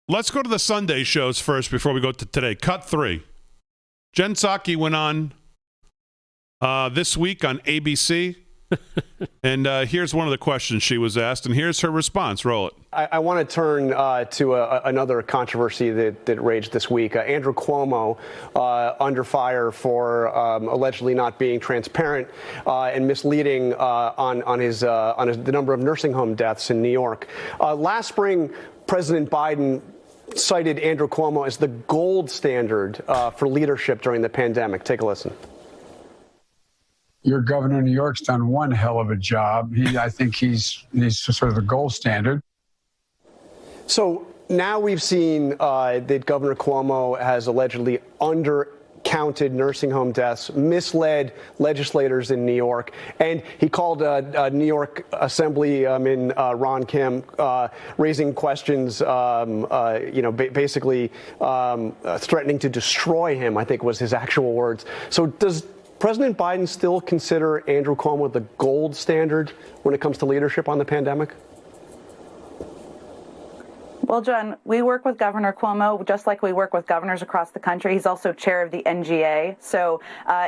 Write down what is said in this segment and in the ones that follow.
let's go to the Sunday shows first before we go to today. Cut 3. Jen Psaki went on this week on ABC. And here's one of the questions she was asked, and here's her response. Roll it. I want to turn to another controversy that raged this week. Andrew Cuomo under fire for allegedly not being transparent and misleading on the number of nursing home deaths in New York. Last spring, President Biden cited Andrew Cuomo as the gold standard for leadership during the pandemic. Take a listen. Your governor of New York's done one hell of a job. I think he's sort of the gold standard. So now we've seen that Governor Cuomo has allegedly undercounted nursing home deaths, misled legislators in New York, and he called New York Assemblyman Ron Kim, raising questions, basically threatening to destroy him, I think was his actual words. So does President Biden still consider Andrew Cuomo the gold standard when it comes to leadership on the pandemic? Well, John, we work with Governor Cuomo just like we work with governors across the country. He's also chair of the NGA. So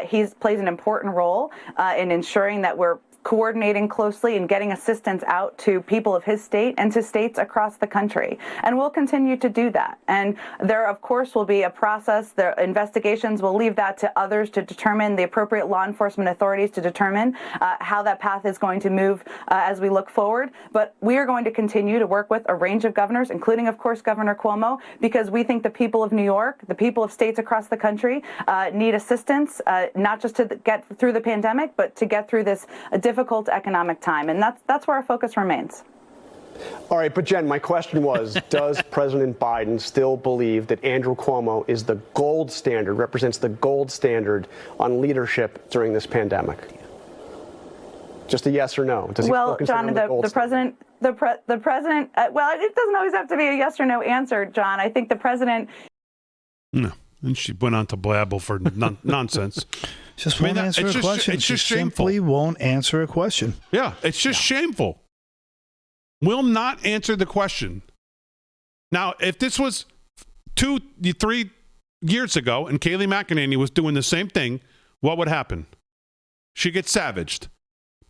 he plays an important role in ensuring that we're coordinating closely and getting assistance out to people of his state and to states across the country. And we'll continue to do that. And there, of course, will be a process. The investigations will leave that to others to determine, the appropriate law enforcement authorities to determine how that path is going to move as we look forward. But we are going to continue to work with a range of governors, including, of course, Governor Cuomo, because we think the people of New York, the people of states across the country need assistance, not just to get through the pandemic, but to get through this difficult economic time. And that's where our focus remains. All right, but Jen, my question was, does President Biden still believe that Andrew Cuomo is the gold standard, represents the gold standard on leadership during this pandemic? Just a yes or no. Does he well, John, the president, well, it doesn't always have to be a yes or no answer, John. I think the president. No. And she went on to blabble for nonsense. Just won't answer a question. It's just simply shameful. Won't answer a question. Yeah, it's just shameful. Will not answer the question. Now, if this was 2-3 years ago and Kayleigh McEnany was doing the same thing, what would happen? She gets savaged.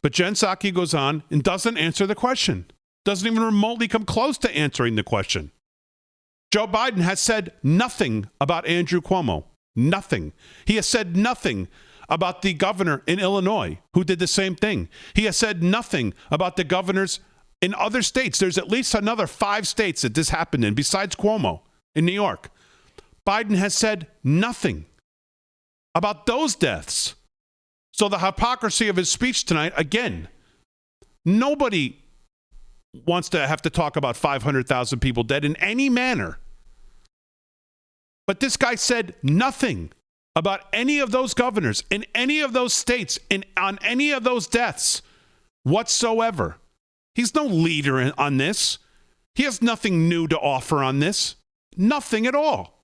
But Jen Psaki goes on and doesn't answer the question. Doesn't even remotely come close to answering the question. Joe Biden has said nothing about Andrew Cuomo. Nothing. He has said nothing about the governor in Illinois who did the same thing. He has said nothing about the governors in other states. There's at least another 5 states that this happened in besides Cuomo in New York. Biden has said nothing about those deaths. So the hypocrisy of his speech tonight, again, nobody wants to have to talk about 500,000 people dead in any manner. But this guy said nothing about any of those governors in any of those states and on any of those deaths whatsoever. He's no leader on this. He has nothing new to offer on this. Nothing at all.